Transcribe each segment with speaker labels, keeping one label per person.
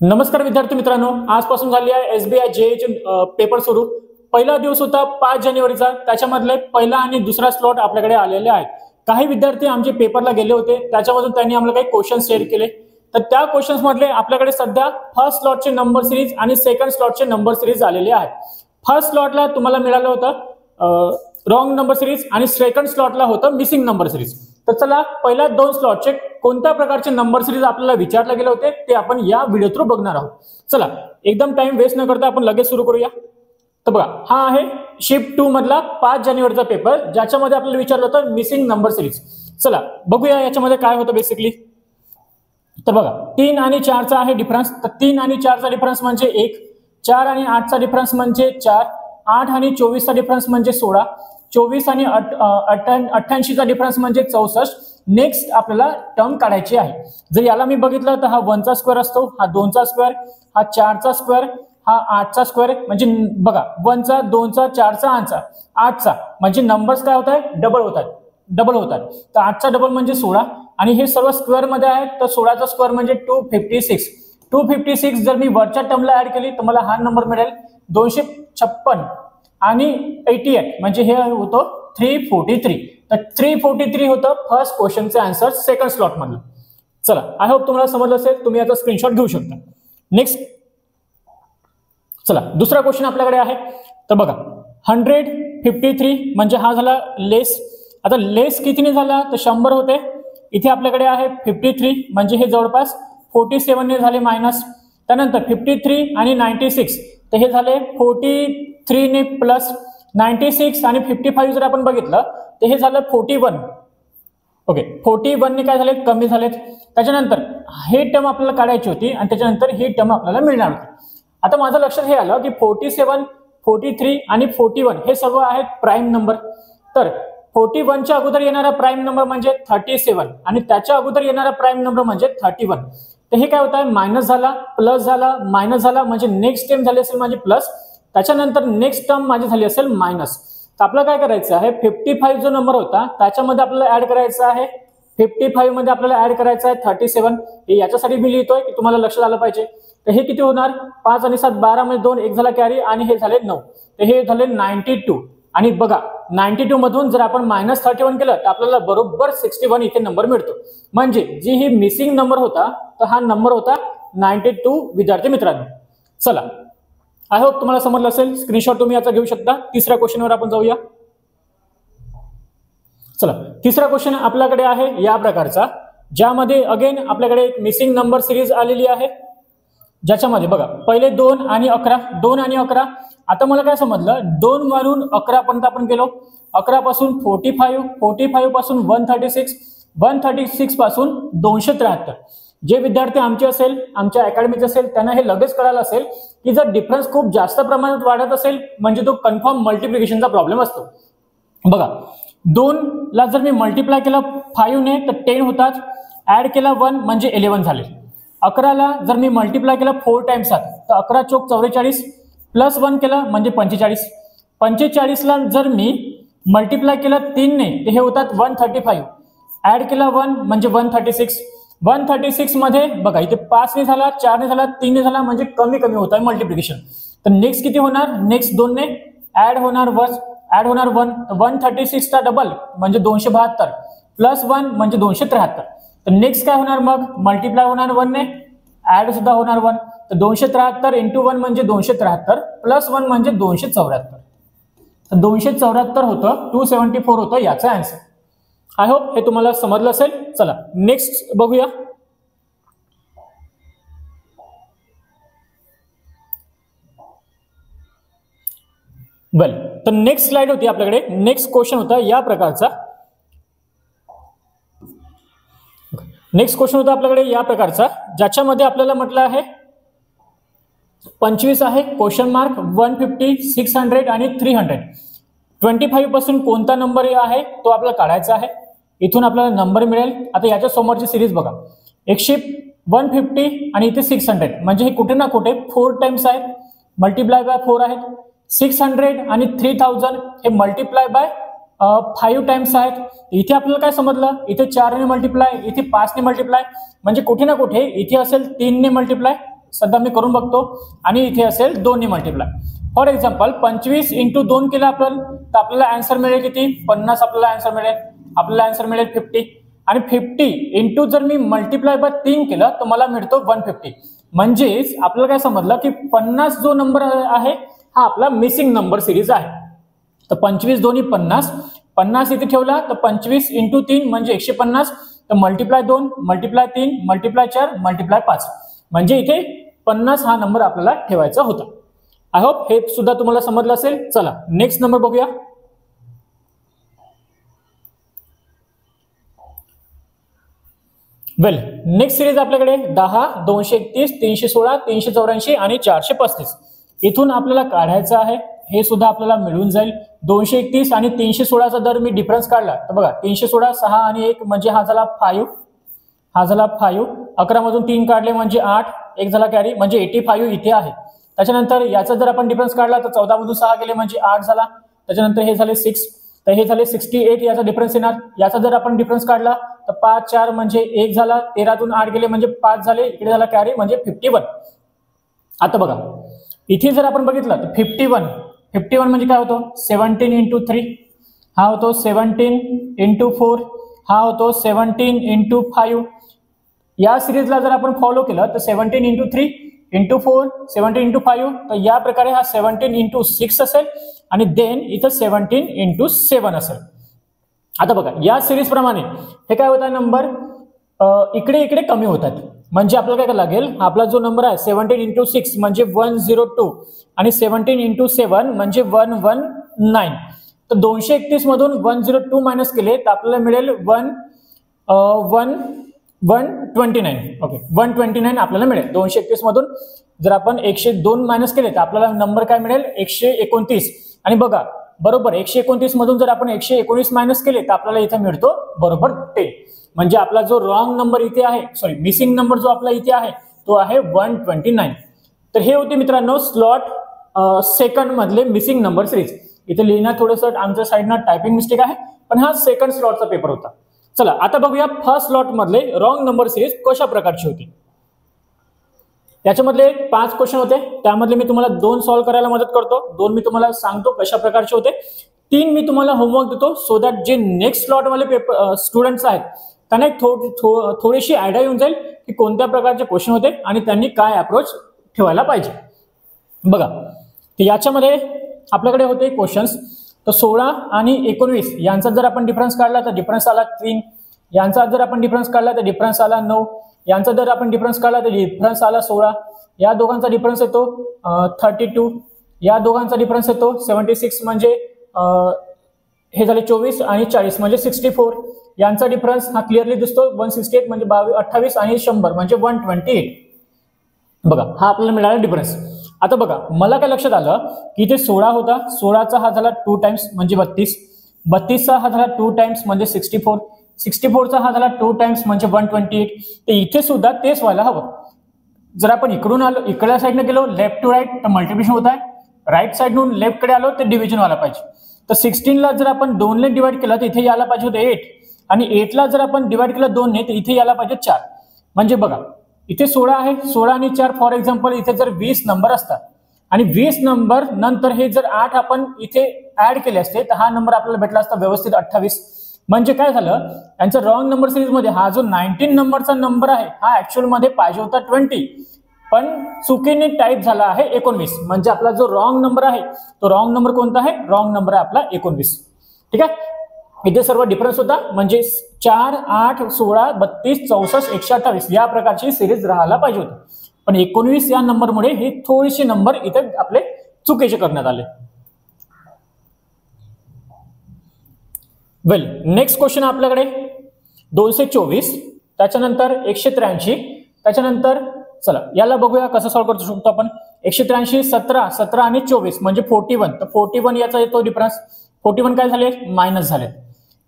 Speaker 1: नमस्कार विद्यार्थी मित्रांनो, आजपासून झाली आहे एसबीआय जेईची पेपर सुरू। पहिला दिवस होता 5 जानेवारीचा, त्याच्यामधले पहिला आणि दुसरा स्लॉट आपल्याकडे आलेले आहेत। काही विद्यार्थी आमचे पेपरला गेले होते, त्याच्यामधून त्यांनी आम्हाला काही क्वेश्चन शेअर केले। तर त्या क्वेश्चन्स मधले आपल्याकडे सध्या फर्स्ट स्लॉटचे नंबर सिरीज आणि सेकंड स्लॉटचे नंबर सिरीज आलेले आहेत। फर्स्ट स्लॉटला तुम्हाला मिळालं होतं रॉंग नंबर सिरीज आणि सेकंड स्लॉटला होतं मिसिंग नंबर सिरीज। तर चला पहिल्या दोन स्लॉटचे कोणत्या प्रकारचे नंबर सिरीज आपल्याला विचारले गेले होते ते आपण या व्हिडिओ थ्रू बघणार आहोत। चला एकदम टाइम वेस्ट न करता आपण लगेच सुरू करूया। तर बघा, हा आहे शिफ्ट 2 मधला 5 जानेवारीचा पेपर, ज्याच्यामध्ये आपल्याला विचारलं होतं मिसिंग नंबर सिरीज। चला बघूया याच्यामध्ये काय होतं बेसिकली। तर बघा 3 आणि 4 चा आहे डिफरन्स। तर 3 आणि 4 चा डिफरन्स म्हणजे 1, 4 आणि 8 चा डिफरन्स म्हणजे 4, 8 आणि 24 चा डिफरन्स म्हणजे 16, 24 आणि 88 चा डिफरन्स म्हणजे 64। नेक्स्ट आपल्याला टर्म काढायची आहे। जर याला मी बघितलं तर हा 1 चा स्क्वेअर असतो, हा 2 चा स्क्वेअर, हा 4 चा स्क्वेअर, हा 8 चा स्क्वेअर। म्हणजे बघा 1 चा 2 चा 4 चा 8 चा म्हणजे नंबर्स काय होत आहेत, डबल होतात। तर 8 चा डबल म्हणजे 16 आणि हे सर्व स्क्वेअर मध्ये आहेत। तर 16 चा स्क्वेअर म्हणजे 256 जर मी वरच्या टर्मला ऍड केली तर मला हा नंबर मिळेल 256 आणि 88 म्हणजे हे होतं 343। तर 343 होतं फर्स्ट क्वेश्चनचे आन्सर सेकंड स्लॉट मधलं। चला आय होप तुम्हाला समजलं असेल, तुम्ही याचा स्क्रीनशॉट घेऊ शकता। नेक्स्ट चला दुसरा क्वेश्चन आपल्याकडे आहे। तर बघा 153 म्हणजे हा झाला लेस। आता लेस कितीने झाला तर 100 होते। इथे आपल्याकडे आहे 53 म्हणजे हे जवळपास 47 ने झाले मायनस। त्यानंतर 53 आणि 96 तर हे झाले 43 ने प्लस। 96 आणि 55 जर आपण बघितलं तर हे झालं 41। ओके 41 ने काय झाले, कमी झालेत। त्याच्यानंतर हे टर्म आपल्याला काढायची होती आणि त्याच्यानंतर ही टर्म आपल्याला मिळणार होती। आता माझं लक्षात हे आलं की 47, 43 आणि 41 हे सर्व आहेत प्राइम नंबर। तर 41 च्या अगोदर येणारा प्राइम नंबर म्हणजे 37 आणि त्याच्या अगोदर येणारा प्राइम नंबर म्हणजे 31। तर हे काय होत आहे, मायनस झाला, प्लस झाला, मायनस झाला म्हणजे नेक्स्ट टर्म झाली असेल माझी प्लस, त्याच्यानंतर नेक्स्ट टर्म माझी झाली असेल मायनस। तर आपल्याला काय करायचं आहे, 55 जो नंबर होता त्याच्यामध्ये आपल्याला ऍड करायचा आहे, 55 मध्ये आपल्याला ऍड करायचं आहे 37। हे याच्यासाठी मी लिहितोय की तुम्हाला लक्षात आलं पाहिजे। तर हे किती होणार, 5 आणि 7 12 मध्ये 2 एक झाला कॅरी आणि हे झाले 9। तर हे झाले 92 आणि बघा 92 मधून जर आपण -31 केलं तर आपल्याला बरोबर 61 इथे नंबर मिळतो। म्हणजे जी ही मिसिंग नंबर होता तर हा नंबर होता 92 विद्यार्थी मित्रांनो। चला आय होप तुम्हाला समजलं असेल, स्क्रीनशॉट तुम्ही याचा घेऊ शकता। तिसऱ्या क्वेश्चनवर आपण जाऊया। चला तिसरा क्वेश्चन आपल्याकडे आहे या प्रकारचा, ज्यामध्ये अगेन आपल्याकडे एक मिसिंग नंबर सिरीज आलेली आहे, ज्याच्यामध्ये बघा पहिले 2 आणि 11। आता मला काय समजलं, 2 वरून 11 पर्यंत आपण गेलो, 11 पासून 45 पासून 136 पासून 273। जे विद्यार्थी आमचे असेल, आमच्या अकॅडमीचे असेल, त्यांना हे लगेच कळालं असेल की जर डिफरन्स खूप जास्त प्रमाणात वाढत असेल म्हणजे तो कन्फर्म मल्टिप्लिकेशनचा प्रॉब्लेम असतो। बघा 2 ला जर मी मल्टिप्लाय केलं 5 ने तर 10 होतात, ऍड केला 1 म्हणजे 11 झाले। 11 ला जर मी मल्टिप्लाय केलं 4 टाइम्स तर 11 चोक 44 प्लस 1 केलं म्हणजे 45। 45 ला जर मी मल्टिप्लाय केलं 3 ने तर हे होतात 135, ऍड केला 1 म्हणजे 136। 136 मध्ये बघा इथे 5 ने झाला, 4 ने झाला, 3 ने झाला म्हणजे कमी होत आहे मल्टिप्लिकेशन। तर नेक्स्ट किती होणार, नेक्स्ट 2 ने ऍड होणार 1, 136 चा डबल म्हणजे 272 प्लस 1 म्हणजे 273। तर नेक्स्ट काय होणार, मग मल्टिप्लाय होणार 1 ने, ऍड सुद्धा होणार 1। तर 273 इंटू 1 म्हणजे 273 प्लस 1 म्हणजे 274। तर 274 होतं, 274 होतं याचा आन्सर। आय होप हे तुम्हाला समजलं असेल। चला नेक्स्ट बघूया। वेल तर नेक्स्ट स्लाइड होती आपल्याकडे, नेक्स्ट क्वेश्चन होता या प्रकारचा। नेक्स्ट क्वेश्चन होता आपल्याकडे या प्रकारचा, ज्याच्यामध्ये आपल्याला म्हटलं आहे 25 आहे, क्वेश्चन मार्क, 150, 600 आणि 300। 25 पासून कोणता नंबर आहे तो आपल्याला काढायचा आहे। इथून आपल्याला नंबर मिळेल। आता याच्या समोरची सिरीज बघा, एक शिफ्ट 150 आणि इथे 600 म्हणजे हे कुठे ना कुठे 4 टाइम्स आहेत, मल्टिप्लाय बाय 4 आहेत। 600 आणि 3000 हे मल्टिप्लाय बाय 5 टाइम्स आहेत। इथे आपल्याला काय समजलं, इथे 4 ने मल्टिप्लाय, इथे 5 ने मल्टिप्लाय म्हणजे कुठे ना कुठे इथे असेल 3 ने मल्टिप्लाय, सध्या मी करून बघतो आणि इथे असेल 2 मल्टिप्लाय. फॉर एक्झाम्पल 25 × 2 केलं आपण तर आपल्याला आन्सर मिळेल किती? 50 आपल्याला आन्सर मिळेल. आपल्याला आन्सर मिळेल 50 आणि 50 इंटू जर मी मल्टिप्लाय बाय 3 केलं तर मला मिळतो 150. म्हणजेच आपल्याला काय समजलं की 50 जो नंबर आहे हा आपला मिसिंग नंबर सिरीज आहे. तर 25 दोन्ही 50, 50 इथे ठेवला तर 25 × 3 म्हणजे 150, तर मल्टिप्लाय 2 मल्टिप्लाय 3 मल्टिप्लाय 4 मल्टिप्लाय 5 म्हणजे इथे 50 हा नंबर आपल्याला ठेवायचा होता. आय होप हे सुद्धा तुम्हाला समजलं असेल. चला नेक्स्ट नंबर बघूया. वेल नेक्स्ट सिरीज आपल्याकडे 10, 231, 316, 384 आणि 435. इथून आपल्याला काढायचं आहे. हे सुद्धा आपल्याला मिळून जाईल. 231 आणि 316चा जर मी डिफरन्स काढला तर बघा 316 6 आणि 1 म्हणजे हा झाला 5, हा झाला 5. 11 मधून 3 काढले म्हणजे 8, 1 झाला कॅरी म्हणजे 85 इथे आहे. त्याच्यानंतर याचा जर आपण डिफरन्स काढला तर 14 मधून 6 गेले म्हणजे 8 झाला. त्याच्यानंतर हे झाले 6, तर हे झाले 68 याचा डिफरन्स येणार. याचा जर आपण डिफरन्स काढला तर 5 4 म्हणजे 1 झाला. 13तून 8 गेले म्हणजे 5 झाले. इकडे झाला कॅरी म्हणजे 51. आता बघा इथे जर आपण बघितलं तर 51 म्हणजे काय होतो? 17 × 3 हा होतो 17 × 4 हा होतो 17 × 5. या सिरीजला जर आपण फॉलो केलं तर 17 × 3 × 4 17 × 5 तर या प्रकारे हा 17 × 6 असेल आणि देन इथं 17 × 7 असेल. आता बघा या सिरीज प्रमाणे हे काय होत आहे नंबर इकडे इकडे कमी होतात. म्हणजे आपल्याला काय लागेल? आपला जो नंबर आहे 17 × 6 म्हणजे 102 आणि 17 × 7 म्हणजे 119. तर 231 मधून 102 मायनस केले तर आपल्याला मिळेल 129. ओके 129 आपल्याला मिळेल. 231 मधून जर आपण 102 मायनस केले तर आपल्याला नंबर काय मिळेल? 129. आणि बघा बरोबर 129 मधून जर आपण 119 मायनस केले तर आपल्याला इथे मिळतो बरोबर 10. म्हणजे आपला जो रॉंग नंबर इथे आहे सॉरी मिसिंग नंबर जो आपला इथे आहे तो आहे 129. तर हे होते मित्रांनो स्लॉट सेकंड मधले मिसिंग नंबर सिरीज. इथे लिहिणं थोडंसं आमच्या साईडनं टायपिंग मिस्टेक आहे पण हा सेकंड स्लॉटचा पेपर होता. चला आता बघूया फर्स्ट स्लॉट मधले रॉंग नंबर सिरीज कशा प्रकारची होती. याच्यामधले 5 क्वेश्चन होते. त्यामधले मी तुम्हाला 2 सॉल्व्ह करायला मदत करतो. 2 मी तुम्हाला सांगतो कशा प्रकारचे होते. 3 मी तुम्हाला होमवर्क देतो सो दॅट जे नेक्स्ट स्लॉट वाले पेपर स्टुडंट्स आहेत त्यांना थोडीशी आयडिया येऊन जाईल की कोणत्या प्रकारचे क्वेश्चन होते आणि त्यांनी काय अप्रोच ठेवायला पाहिजे. बघा तर याच्यामध्ये आपल्याकडे होते क्वेश्चन्स. तर 16 आणि 19 यांचा जर आपण डिफरन्स काढला तर डिफरन्स आला 3. यांचा जर आपण डिफरन्स काढला तर डिफरन्स आला 9. यांचा जर आपण डिफरन्स काढला तर डिफरन्स आला 16. या दोघांचा डिफरन्स येतो 32. या दोघांचा डिफरन्स येतो 76 म्हणजे हे झाले 24 आणि 40 म्हणजे 64. यांचा डिफरन्स हा क्लिअरली दिसतो 168 म्हणजे 28 आणि 100 म्हणजे 128. बघा हा आपल्याला मिळाला डिफरन्स. आता बघा मला काय लक्षात आलं की इथे 16 होता. 16चा हा झाला 2 टाइम्स म्हणजे 32. 32चा हा झाला 2 टाइम्स म्हणजे 64. 64चा हा झाला 2 टाइम्स म्हणजे 128. तर इथे सुद्धा तेच व्हायला हवं. जर आपण इकडून आलो इकडल्या साईडने गेलो लेफ्ट टू राईट तर मल्टिप्लिकेशन होत आहे. राईट साईडहून लेफ्ट कडे आलो तर डिव्हिजन व्हायला पाहिजे. तर 16ला जर आपण 2 ने डिवाइड केलं तर इथे यायला पाहिजे होते 8 आणि 8ला जर आपण डिवाइड केलं 2 ने तर इथे यायला पाहिजे 4. म्हणजे बघा इथे 16 आहे. 16 आणि 4 फॉर एक्झाम्पल इथे जर 20 नंबर असतात आणि 20 नंबर नंतर हे जर 8 आपण इथे ऍड केले असते तर हा नंबर आपल्याला भेटला असता व्यवस्थित 28. म्हणजे काय झालं यांचा रॉंग नंबर सिरीज मध्ये हा जो 19 नंबरचा नंबर आहे हा ऍक्च्युअल मध्ये पाहिजे होता 20 पण चुकीने टाईप झाला आहे 19. म्हणजे आपला जो रॉंग नंबर आहे तो रॉंग नंबर कोणता आहे? रॉंग नंबर आहे आपला 19. ठीक आहे. इथे सर्व डिफरन्स होता म्हणजे 4 8 16 32 64 128 या प्रकारची सिरीज राहायला पाहिजे होती. पण 19 या नंबरमुळे हे थोडीशी नंबर इथे आपले चुकीचे करण्यात आले. वेल नेक्स्ट क्वेश्चन आपल्याकडे 224 त्याच्यानंतर 183 त्याच्यानंतर चला याला बघूया कसं सॉल्व्ह करू शकतो आपण. 183 17 आणि 24 म्हणजे 41. तर 41 याचा येतो डिफरन्स. 41 काय झाले मायनस झाले.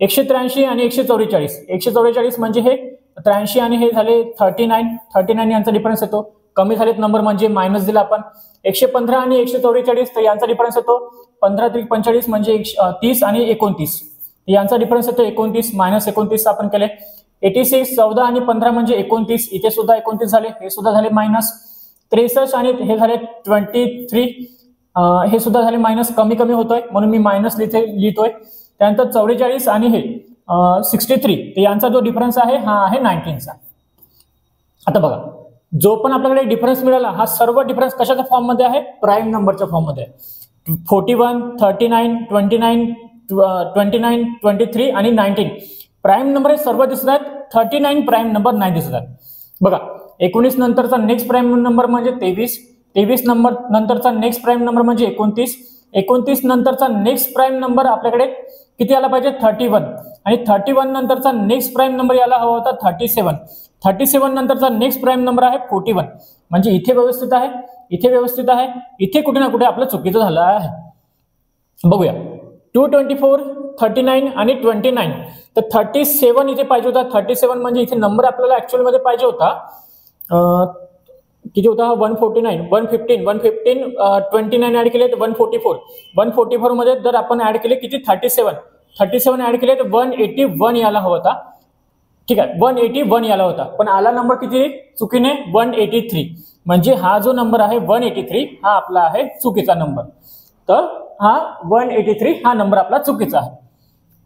Speaker 1: 183 आणि 144 144 म्हणजे हे 83 आणि हे झाले 39 यांचा डिफरन्स येतो. कमी झालेत नंबर म्हणजे मायनस दिला आपण. 115 आणि 144 तर यांचा डिफरन्स येतो 15 3 45 म्हणजे 30 आणि 29 यांचा डिफरन्स येतो 29 मायनस 29 आपण केले. 86 14 आणि 15 म्हणजे 29 इथे सुद्धा 29 झाले हे सुद्धा झाले मायनस. 63 आणि हे झाले 23, हे सुद्धा झाले मायनस, कमी कमी होतोय म्हणून मी मायनस लिहितोय. त्यानंतर 44 आणि हे 63, तर यांचा जो डिफरन्स आहे हा आहे 19चा. आता बघा, जो पण आपल्याकडे डिफरन्स मिळाला हा सर्व डिफरन्स कशाच्या फॉर्म मध्ये आहे? प्राईम नंबरच्या फॉर्म मध्ये आहे. 41, 39, 29, 29, 23 आणि 19 प्राईम नंबर हे सर्व दिसत आहेत. 39 प्राईम नंबर नाही दिसत आहेत. बघा, 19 नंतरचा नेक्स्ट प्राईम नंबर म्हणजे 23, 23 नंबर नंतरचा नेक्स्ट प्राईम नंबर म्हणजे 29, 29 नंतरचा नेक्स्ट प्राईम नंबर आपल्याकडे किती आला पाहिजे? 31, आणि 31 नंतरचा नेक्स्ट प्राईम नंबर याला हवा होता 37, 37 नंतरचा नेक्स्ट प्राईम नंबर आहे 41. म्हणजे इथे व्यवस्थित आहे, इथे व्यवस्थित आहे, इथे कुठे ना कुठे आपलं चुकीचं झालं आहे. बघूया, 224, 39 आणि 29, तर 37 इथे पाहिजे होता. 37 म्हणजे इथे नंबर आपल्याला ऍक्च्युअल मध्ये पाहिजे होता किती होता? 149, 115, 115, 29 ऍड केले तर 144, 144 मध्ये जर आपण ऍड केले किती? 37 ऍड केले तर 181 यायला हवा होता. ठीक आहे, 181 यायला होता, पण आला नंबर किती चुकीने? 183. म्हणजे हा जो नंबर आहे 183 हा आपला आहे चुकीचा नंबर. तर हा 183 हा नंबर आपला चुकीचा आहे.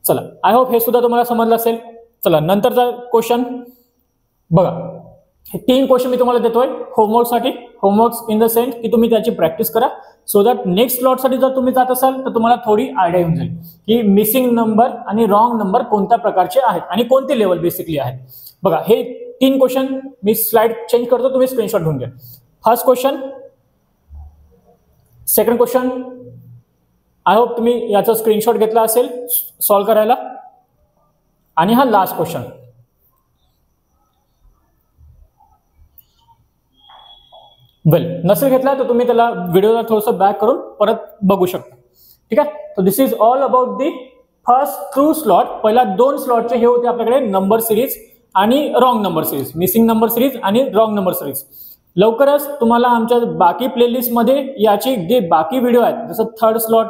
Speaker 1: चला, आय होप हे सुद्धा तुम्हाला समजलं असेल. चला, नंतरचा क्वेश्चन बघा. हे 3 क्वेश्चन मी तुम्हाला देतोय होमवर्कसाठी. होमवर्क इन द सेन्स की तुम्ही त्याची प्रॅक्टिस करा, सो दॅट नेक्स्ट स्लॉटसाठी जर तुम्ही जात असाल तर तुम्हाला थोडी आयडिया येऊन जाईल की मिसिंग नंबर आणि रॉंग नंबर कोणत्या प्रकारचे आहेत आणि कोणते लेवल बेसिकली आहेत. बघा, हे 3 क्वेश्चन मी स्लाइड चेंज करतो, तुम्ही स्क्रीनशॉट घेऊन घ्या. First question, second question, I hope तुम्ही याचा स्क्रीनशॉट घेतला असेल सॉल्व्ह करायला, आणि हा लास्ट क्वेश्चन. वेल, नसेल घेतला तर तुम्ही त्याला व्हिडिओला थोडंसं बॅक करून परत बघू शकता. ठीक आहे, तर this is all about the first 2 slot. पहिला 2 स्लॉटचे हे होते आपल्याकडे नंबर सिरीज आणि wrong number series, missing number series आणि रॉंग नंबर सिरीज. लवकरच तुम्हाला आमच्या बाकी प्लेलिस्ट मध्ये याची जे बाकी व्हिडिओ आहेत, जसं 3rd स्लॉट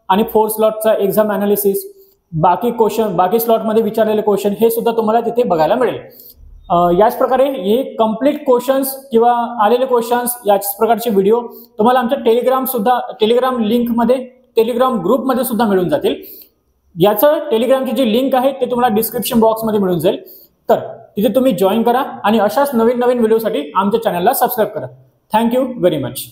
Speaker 1: आणि 4th स्लॉटचा एक्झाम अनालिसिस, बाकी क्वेश्चन, बाकी स्लॉट मध्ये विचारलेले क्वेश्चन, हे सुद्धा तुम्हाला तिथे बघायला मिळेल. याच प्रकारे हे कम्प्लीट क्वेश्चन्स किंवा आलेले क्वेश्चन्स याच प्रकारचे व्हिडिओ तुम्हाला आमच्या टेलिग्राम लिंक मध्ये, टेलिग्राम ग्रुप मध्ये सुद्धा मिळून जातील. याचं टेलिग्रामची जी लिंक आहे ते तुम्हाला डिस्क्रिप्शन बॉक्स मध्ये मिळून जाईल. तर तिथे तुम्ही जॉईन करा आणि अशाच नवीन व्हिडिओसाठी आमच्या चॅनलला सबस्क्राईब करा. Thank you very much.